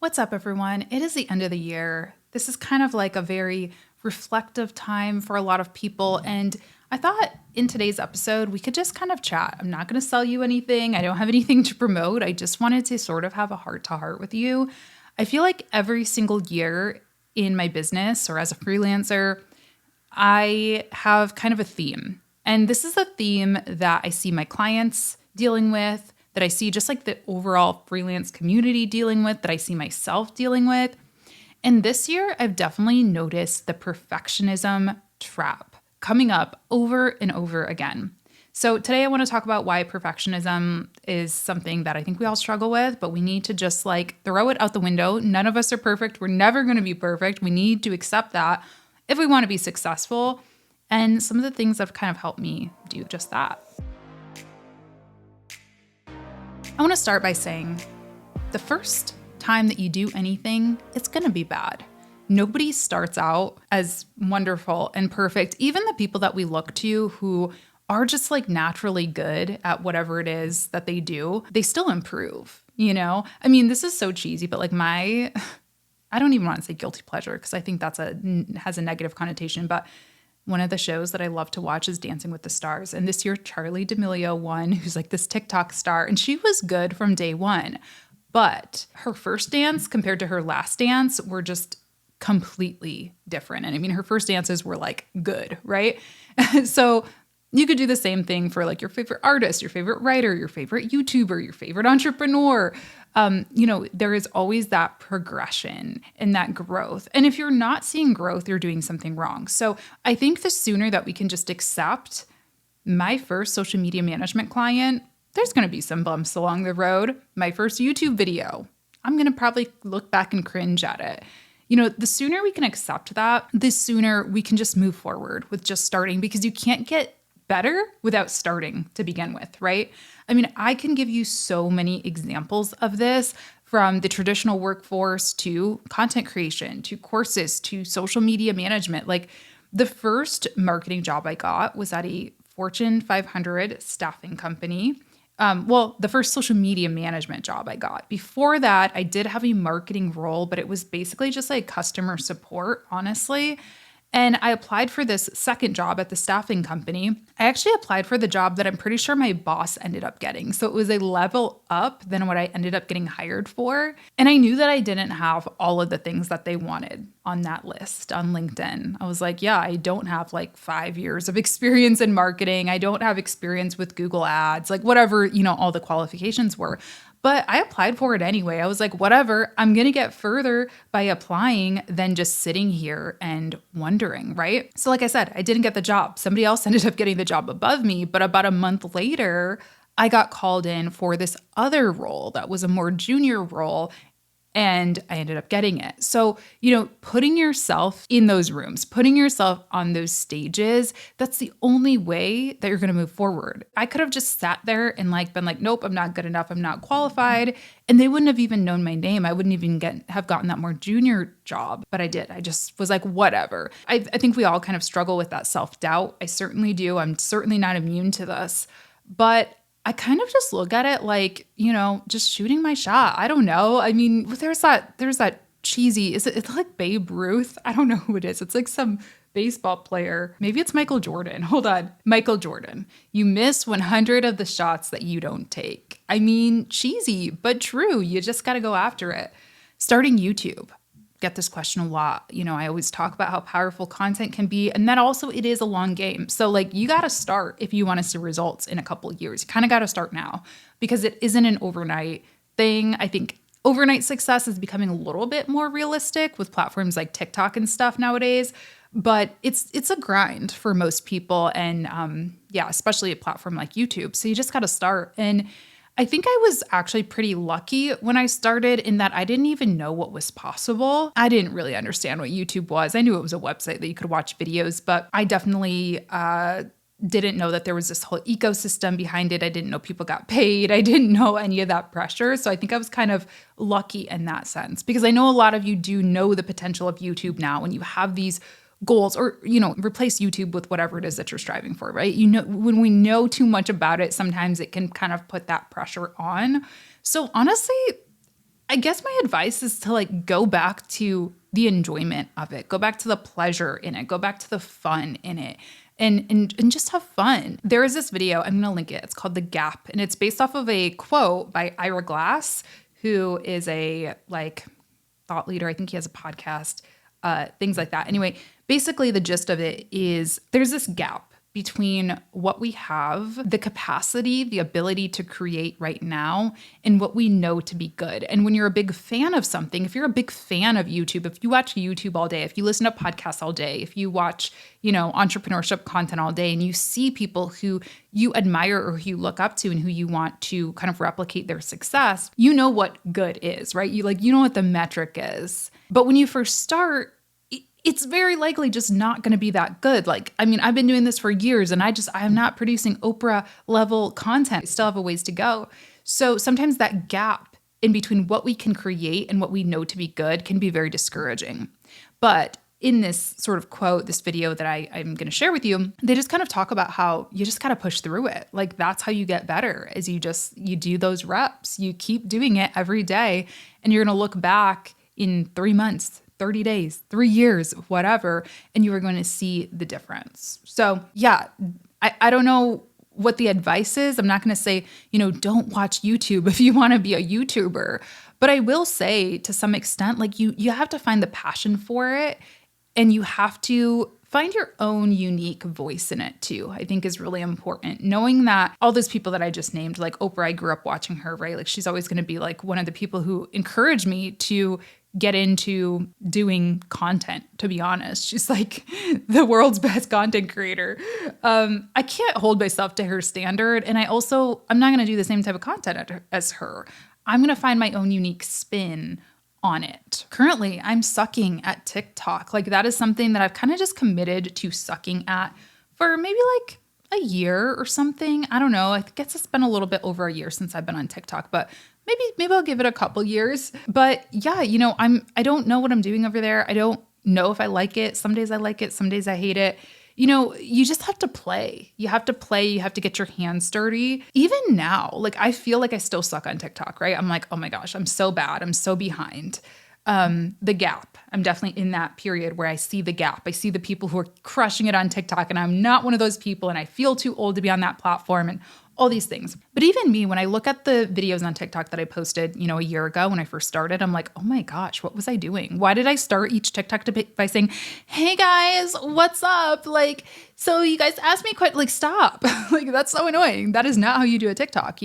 What's up, everyone? It is the end of the year. This is kind of like a very reflective time for a lot of people. And I thought in today's episode, we could just kind of chat. I'm not going to sell you anything. I don't have anything to promote. I just wanted to sort of have a heart to heart with you. I feel like every single year in my business or as a freelancer, I have kind of a theme. And this is a theme that I see my clients dealing with, that I see just like the overall freelance community dealing with, that I see myself dealing with. And this year, I've definitely noticed the perfectionism trap coming up over and over again. So today I want to talk about why perfectionism is something that I think we all struggle with, but we need to just like throw it out the window. None of us are perfect. We're never going to be perfect. We need to accept that if we want to be successful. And some of the things that have kind of helped me do just that. I want to start by saying the first time that you do anything, it's going to be bad. Nobody starts out as wonderful and perfect. Even the people that we look to who are just like naturally good at whatever it is that they do, they still improve, you know? I mean, this is so cheesy, but like I don't even want to say guilty pleasure because I think has a negative connotation, but one of the shows that I love to watch is Dancing with the Stars. And this year, Charlie D'Amelio won, who's like this TikTok star. And she was good from day one. But her first dance compared to her last dance were just completely different. And I mean, her first dances were like good, right? So you could do the same thing for like your favorite artist, your favorite writer, your favorite YouTuber, your favorite entrepreneur. There is always that progression and that growth. And if you're not seeing growth, you're doing something wrong. So I think the sooner that we can just accept my first social media management client, there's going to be some bumps along the road. My first YouTube video, I'm going to probably look back and cringe at it. The sooner we can accept that, the sooner we can just move forward with just starting, because you can't get better without starting to begin with, right? I mean, I can give you so many examples of this, from the traditional workforce to content creation, to courses, to social media management. Like the first marketing job I got was at a Fortune 500 staffing company. The first social media management job I got. Before that, I did have a marketing role, but it was basically just like customer support, honestly. And I applied for this second job at the staffing company. I actually applied for the job that I'm pretty sure my boss ended up getting. So it was a level up than what I ended up getting hired for. And I knew that I didn't have all of the things that they wanted on that list on LinkedIn. I was like, yeah, I don't have like 5 years of experience in marketing. I don't have experience with Google Ads, like whatever, all the qualifications were. But I applied for it anyway. I was like, whatever, I'm going to get further by applying than just sitting here and wondering, right? So like I said, I didn't get the job. Somebody else ended up getting the job above me. But about a month later, I got called in for this other role that was a more junior role. And I ended up getting it. So, putting yourself in those rooms, putting yourself on those stages, that's the only way that you're going to move forward. I could have just sat there and been like, nope, I'm not good enough. I'm not qualified. And they wouldn't have even known my name. I wouldn't even have gotten that more junior job, but I did. I just was like, whatever. I think we all kind of struggle with that self-doubt. I certainly do. I'm certainly not immune to this, but I kind of just look at it like, just shooting my shot. I don't know. I mean, there's that cheesy, it's like Babe Ruth? I don't know who it is. It's like some baseball player. Maybe it's Michael Jordan. Hold on. Michael Jordan. You miss 100 of the shots that you don't take. I mean, cheesy, but true. You just got to go after it. Starting YouTube. Get this question a lot. I always talk about how powerful content can be, and that also it is a long game. So you got to start if you want to see results in a couple of years. You kind of got to start now because it isn't an overnight thing. I think overnight success is becoming a little bit more realistic with platforms like TikTok and stuff nowadays, but it's a grind for most people, and especially a platform like YouTube. So you just got to start. And I think I was actually pretty lucky when I started in that I didn't even know what was possible. I didn't really understand what YouTube was. I knew it was a website that you could watch videos, but I definitely didn't know that there was this whole ecosystem behind it. I didn't know people got paid. I didn't know any of that pressure. So I think I was kind of lucky in that sense, because I know a lot of you do know the potential of YouTube now when you have these goals, or, replace YouTube with whatever it is that you're striving for, right? When we know too much about it, sometimes it can kind of put that pressure on. So honestly, I guess my advice is to like go back to the enjoyment of it, go back to the pleasure in it, go back to the fun in it. And just have fun. There is this video, I'm gonna link it. It's called The Gap, and it's based off of a quote by Ira Glass, who is a like thought leader. I think he has a podcast, things like that. Anyway, basically the gist of it is there's this gap between what we have, the capacity, the ability to create right now, and what we know to be good. And when you're a big fan of something, if you're a big fan of YouTube, if you watch YouTube all day, if you listen to podcasts all day, if you watch, entrepreneurship content all day, and you see people who you admire or who you look up to and who you want to kind of replicate their success, you know what good is, right? You know what the metric is. But when you first start, it's very likely just not going to be that good. I've been doing this for years and I am not producing Oprah level content. I still have a ways to go. So sometimes that gap in between what we can create and what we know to be good can be very discouraging. But in this sort of quote, this video that I'm going to share with you, they just kind of talk about how you just got to push through it. Like that's how you get better is you do those reps, you keep doing it every day, and you're going to look back in 3 months, 30 days, 3 years, whatever, and you are going to see the difference. So yeah, I don't know what the advice is. I'm not going to say, don't watch YouTube if you want to be a YouTuber. But I will say to some extent, like you have to find the passion for it, and you have to find your own unique voice in it too, I think is really important. Knowing that all those people that I just named, like Oprah, I grew up watching her, right? Like she's always going to be like one of the people who encouraged me to get into doing content, to be honest. She's like the world's best content creator. I can't hold myself to her standard. And I'm not going to do the same type of content as her. I'm going to find my own unique spin on it. Currently, I'm sucking at TikTok. Like that is something that I've kind of just committed to sucking at for maybe like a year or something. I don't know. I guess it's been a little bit over a year since I've been on TikTok, but maybe I'll give it a couple years. But yeah, I don't know what I'm doing over there. I don't know if I like it. Some days I like it, some days I hate it. You just have to play. You have to play. You have to get your hands dirty. Even now, like I feel like I still suck on TikTok, right? I'm like, oh my gosh, I'm so bad. I'm so behind. The gap. I'm definitely in that period where I see the gap. I see the people who are crushing it on TikTok, and I'm not one of those people, and I feel too old to be on that platform and all these things. But even me, when I look at the videos on TikTok that I posted, a year ago when I first started, I'm like, oh my gosh, what was I doing? Why did I start each TikTok by saying, hey guys, what's up? Like, so you guys asked me stop. Like, that's so annoying. That is not how you do a TikTok,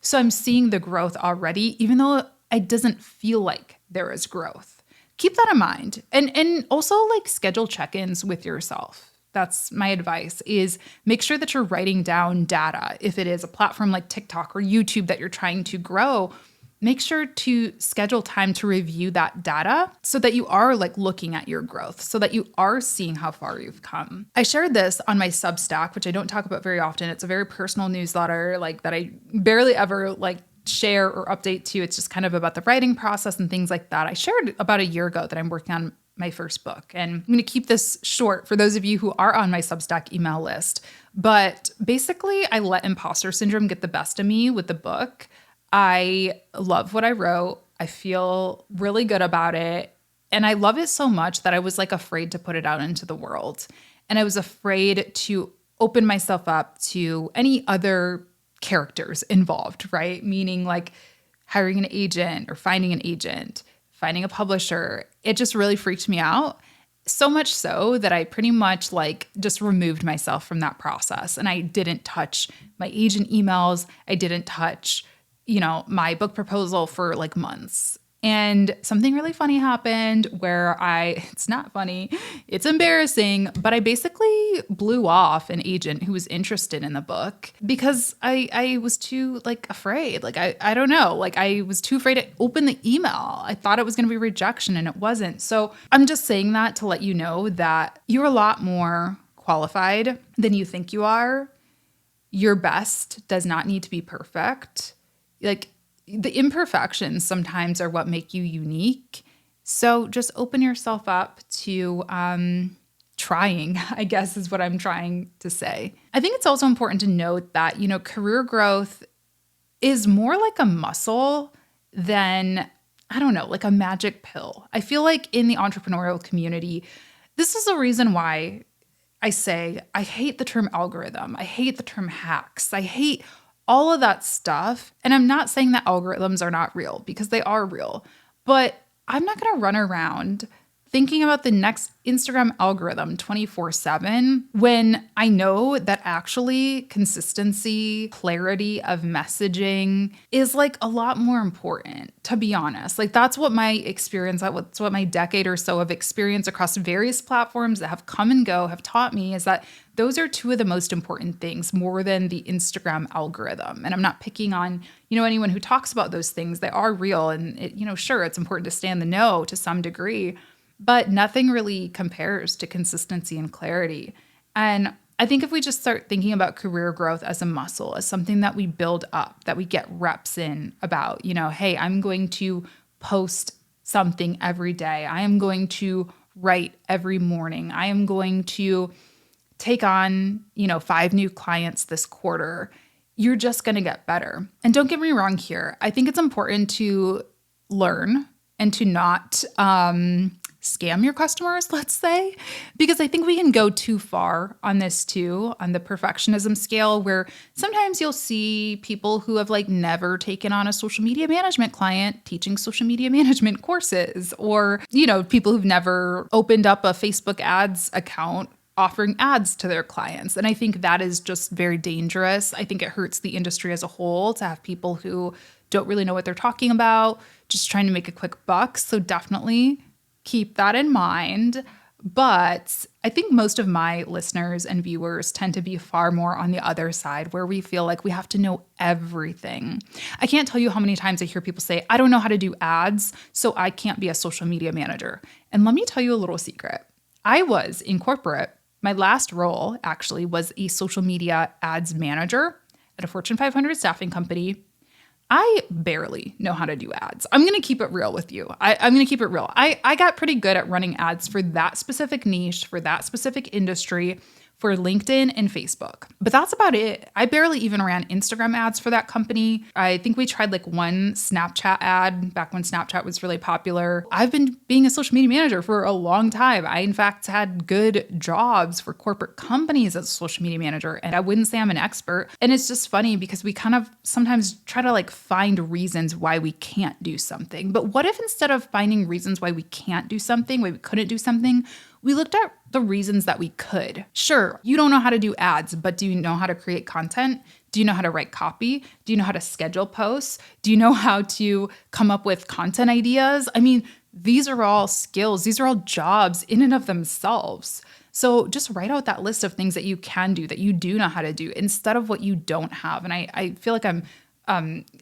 So I'm seeing the growth already, even though it doesn't feel like there is growth. Keep that in mind. And also like schedule check-ins with yourself. That's my advice, is make sure that you're writing down data. If it is a platform like TikTok or YouTube that you're trying to grow, make sure to schedule time to review that data so that you are like looking at your growth, so that you are seeing how far you've come. I shared this on my Substack, which I don't talk about very often. It's a very personal newsletter like that I barely ever like share or update to. It's just kind of about the writing process and things like that. I shared about a year ago that I'm working on my first book. And I'm going to keep this short for those of you who are on my Substack email list. But basically, I let imposter syndrome get the best of me with the book. I love what I wrote. I feel really good about it. And I love it so much that I was like afraid to put it out into the world. And I was afraid to open myself up to any other characters involved, right? Meaning like hiring an agent or finding an agent, finding a publisher. It just really freaked me out. So much so that I pretty much like just removed myself from that process. And I didn't touch my agent emails. I didn't touch, my book proposal for like months. And something really funny happened where it's not funny, it's embarrassing, but I basically blew off an agent who was interested in the book because I was too like afraid. Like, I don't know, like I was too afraid to open the email. I thought it was going to be rejection and it wasn't. So I'm just saying that to let you know that you're a lot more qualified than you think you are. Your best does not need to be perfect. Like, the imperfections sometimes are what make you unique. So just open yourself up to trying, I guess is what I'm trying to say. I think it's also important to note that, career growth is more like a muscle than I don't know, like a magic pill. I feel like in the entrepreneurial community, this is the reason why I say I hate the term algorithm. I hate the term hacks. I hate all of that stuff. And I'm not saying that algorithms are not real because they are real, but I'm not going to run around thinking about the next Instagram algorithm 24/7 when I know that actually consistency, clarity of messaging is like a lot more important, to be honest. Like that's what my experience, that's what my decade or so of experience across various platforms that have come and go have taught me, is that those are two of the most important things more than the Instagram algorithm. And I'm not picking on, anyone who talks about those things. They are real and sure, it's important to stay in the know to some degree, but nothing really compares to consistency and clarity. And I think if we just start thinking about career growth as a muscle, as something that we build up, that we get reps in about, hey, I'm going to post something every day. I am going to write every morning. I am going to take on, 5 new clients this quarter. You're just going to get better. And don't get me wrong here. I think it's important to learn and to not scam your customers, let's say, because I think we can go too far on this too, on the perfectionism scale, where sometimes you'll see people who have like never taken on a social media management client teaching social media management courses, or, people who've never opened up a Facebook ads account offering ads to their clients. And I think that is just very dangerous. I think it hurts the industry as a whole to have people who don't really know what they're talking about, just trying to make a quick buck. So definitely keep that in mind. But I think most of my listeners and viewers tend to be far more on the other side, where we feel like we have to know everything. I can't tell you how many times I hear people say, I don't know how to do ads, so I can't be a social media manager. And let me tell you a little secret. I was in corporate. My last role actually was a social media ads manager at a Fortune 500 staffing company. I barely know how to do ads. I'm going to keep it real with you. I'm going to keep it real. I got pretty good at running ads for that specific niche, for that specific industry, for LinkedIn and Facebook. But that's about it. I barely even ran Instagram ads for that company. I think we tried like one Snapchat ad back when Snapchat was really popular. I've been being a social media manager for a long time. I, in fact, had good jobs for corporate companies as a social media manager, and I wouldn't say I'm an expert. And it's just funny because we kind of sometimes try to like find reasons why we can't do something. But what if instead of finding reasons why we can't do something, why we couldn't do something, we looked at the reasons that we could? Sure, you don't know how to do ads, but do you know how to create content? Do you know how to write copy? Do you know how to schedule posts? Do you know how to come up with content ideas? I mean, these are all skills. These are all jobs in and of themselves. So just write out that list of things that you can do, that you do know how to do, instead of what you don't have. And I feel like I'm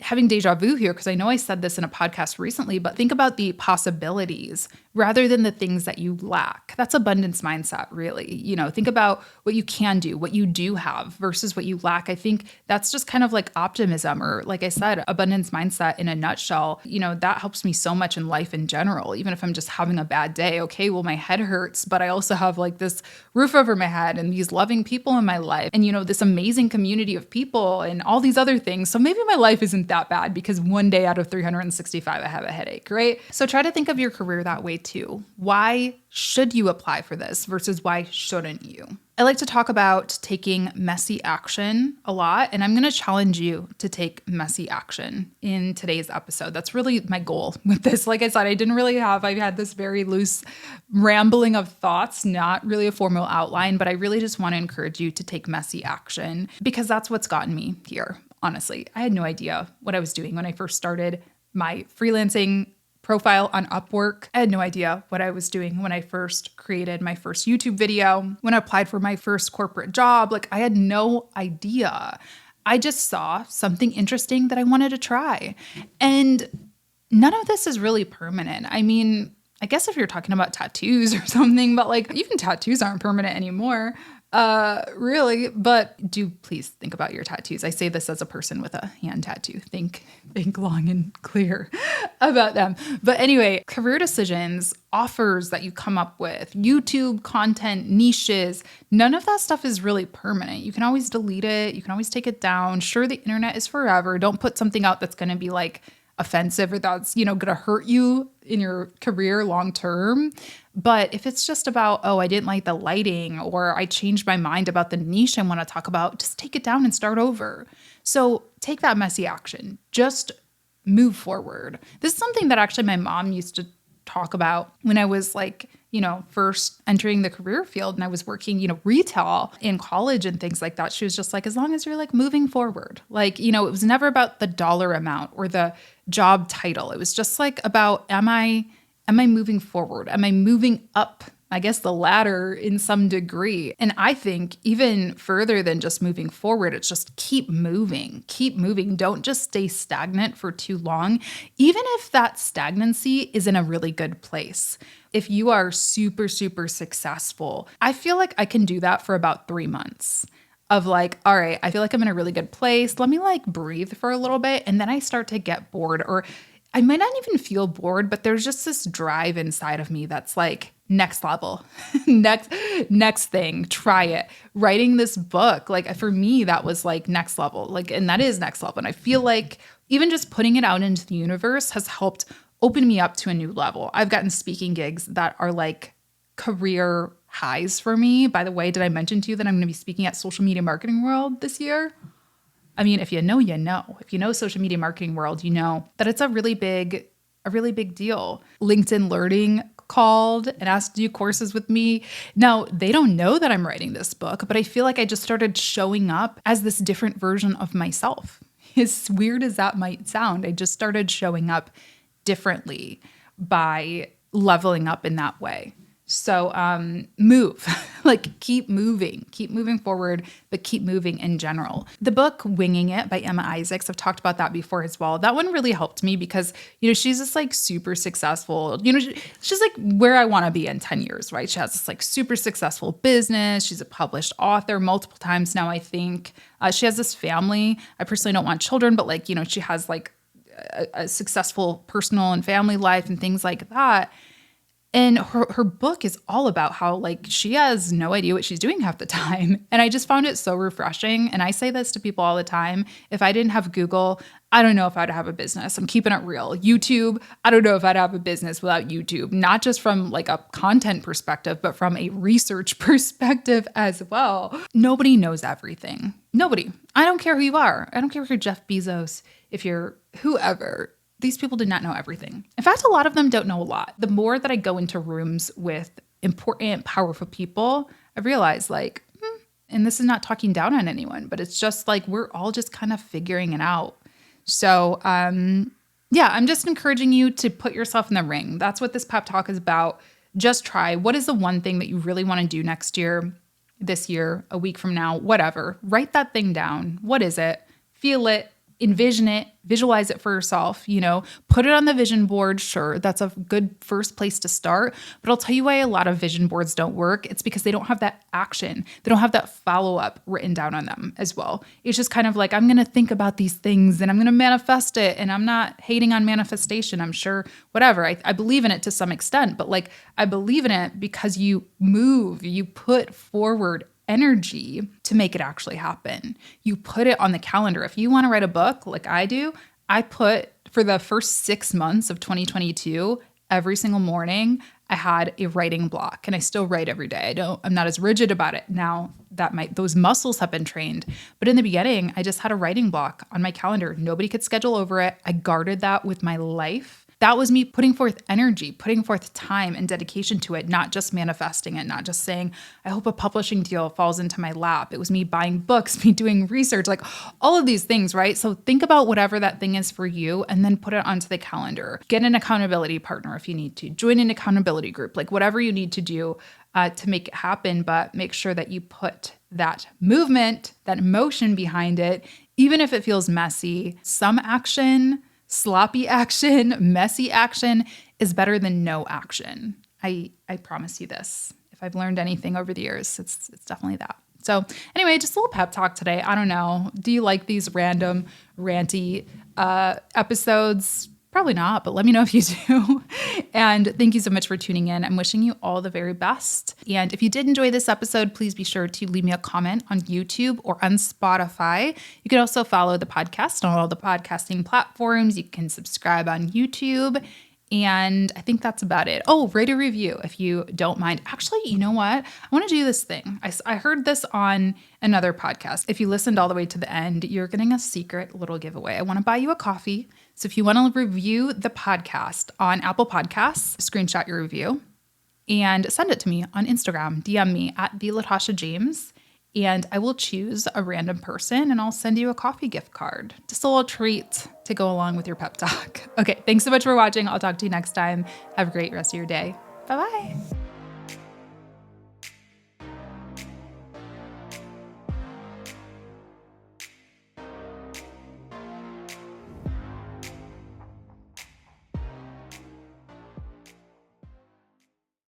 having deja vu here because I know I said this in a podcast recently, but think about the possibilities rather than the things that you lack. That's abundance mindset, really. Think about what you can do, what you do have versus what you lack. I think that's just kind of like optimism, or like I said, abundance mindset in a nutshell. That helps me so much in life in general, even if I'm just having a bad day. Okay, well, my head hurts, but I also have like this roof over my head and these loving people in my life and, this amazing community of people and all these other things. So maybe my life isn't that bad because one day out of 365, I have a headache, right? So try to think of your career that way too. Why should you apply for this versus why shouldn't you? I like to talk about taking messy action a lot, and I'm going to challenge you to take messy action in today's episode. That's really my goal with this. Like I said, I had this very loose rambling of thoughts, not really a formal outline, but I really just want to encourage you to take messy action because that's what's gotten me here. Honestly, I had no idea what I was doing when I first started my freelancing profile on Upwork. I had no idea what I was doing when I first created my first YouTube video, when I applied for my first corporate job. Like, I had no idea. I just saw something interesting that I wanted to try. And none of this is really permanent. I mean, I guess if you're talking about tattoos or something, but like even tattoos aren't permanent anymore. Really, but do please think about your tattoos. I say this as a person with a hand tattoo. Think long and clear about them. But anyway, career decisions, offers that you come up with, YouTube content, niches, none of that stuff is really permanent. You can always delete it. You can always take it down. Sure, the internet is forever. Don't put something out that's going to be like offensive or that's, going to hurt you in your career long term. But if it's just about, oh, I didn't like the lighting or I changed my mind about the niche I want to talk about, just take it down and start over. So take that messy action. Just move forward. This is something that actually my mom used to talk about when I was like, first entering the career field and I was working, retail in college and things like that. She was just like, as long as you're like moving forward, like, it was never about the dollar amount or the job title. It was just like about, am I moving forward? Am I moving up, I guess, the ladder in some degree? And I think even further than just moving forward, it's just keep moving. Don't just stay stagnant for too long, even if that stagnancy is in a really good place. If you are super, super successful, I feel like I can do that for about 3 months of like, all right, I feel like I'm in a really good place. Let me like breathe for a little bit. And then I start to get bored, or I might not even feel bored, but there's just this drive inside of me that's like, next level, next thing, try it. Writing this book, like for me, that was like next level, like, and that is next level. And I feel like even just putting it out into the universe has helped open me up to a new level. I've gotten speaking gigs that are like career highs for me. By the way, did I mention to you that I'm going to be speaking at Social Media Marketing World this year? I mean, if you know, you know. If you know Social Media Marketing World, you know that it's a really big deal. LinkedIn Learning called and asked to do courses with me. Now, they don't know that I'm writing this book, but I feel like I just started showing up as this different version of myself. As weird as that might sound, I just started showing up differently by leveling up in that way. So move, like keep moving forward, but keep moving in general. The book Winging It by Emma Isaacs, I've talked about that before as well. That one really helped me because, she's just like super successful, she's like where I want to be in 10 years, right? She has this like super successful business. She's a published author multiple times now, I think. She has this family. I personally don't want children, but like, she has like a successful personal and family life and things like that. And her book is all about how like she has no idea what she's doing half the time. And I just found it so refreshing. And I say this to people all the time. If I didn't have Google, I don't know if I'd have a business. I'm keeping it real. YouTube, I don't know if I'd have a business without YouTube, not just from like a content perspective, but from a research perspective as well. Nobody knows everything. Nobody. I don't care who you are. I don't care if you're Jeff Bezos, if you're whoever. These people did not know everything. In fact, a lot of them don't know a lot. The more that I go into rooms with important, powerful people, I realize like, and this is not talking down on anyone, but it's just like, we're all just kind of figuring it out. So, I'm just encouraging you to put yourself in the ring. That's what this pep talk is about. Just try. What is the one thing that you really want to do next year, this year, a week from now, whatever? Write that thing down. What is it? Feel it. Envision it, visualize it for yourself, put it on the vision board. Sure, that's a good first place to start. But I'll tell you why a lot of vision boards don't work. It's because they don't have that action. They don't have that follow-up written down on them as well. It's just kind of like, I'm going to think about these things and I'm going to manifest it. And I'm not hating on manifestation. I'm sure, whatever. I believe in it to some extent, but like I believe in it because you move, you put forward energy to make it actually happen. You put it on the calendar. If you want to write a book like I do, I put for the first 6 months of 2022, every single morning, I had a writing block and I still write every day. I'm not as rigid about it now that those muscles have been trained. But in the beginning, I just had a writing block on my calendar. Nobody could schedule over it. I guarded that with my life. That was me putting forth energy, putting forth time and dedication to it, not just manifesting it, not just saying, I hope a publishing deal falls into my lap. It was me buying books, me doing research, like all of these things, right? So think about whatever that thing is for you and then put it onto the calendar. Get an accountability partner if you need to. Join an accountability group, like whatever you need to do to make it happen, but make sure that you put that movement, that motion behind it, even if it feels messy. Some action, sloppy action, messy action is better than no action. I promise you this. If I've learned anything over the years, it's definitely that. So anyway, just a little pep talk today. I don't know. Do you like these random ranty episodes? Probably not, but let me know if you do. And thank you so much for tuning in. I'm wishing you all the very best. And if you did enjoy this episode, please be sure to leave me a comment on YouTube or on Spotify. You can also follow the podcast on all the podcasting platforms. You can subscribe on YouTube. And I think that's about it. Oh, rate a review if you don't mind. Actually, you know what? I want to do this thing. I heard this on another podcast. If you listened all the way to the end, you're getting a secret little giveaway. I want to buy you a coffee. So if you want to review the podcast on Apple Podcasts, screenshot your review and send it to me on Instagram. DM me at the Latasha James. And I will choose a random person and I'll send you a coffee gift card. Just a little treat to go along with your pep talk. Okay, thanks so much for watching. I'll talk to you next time. Have a great rest of your day. Bye-bye.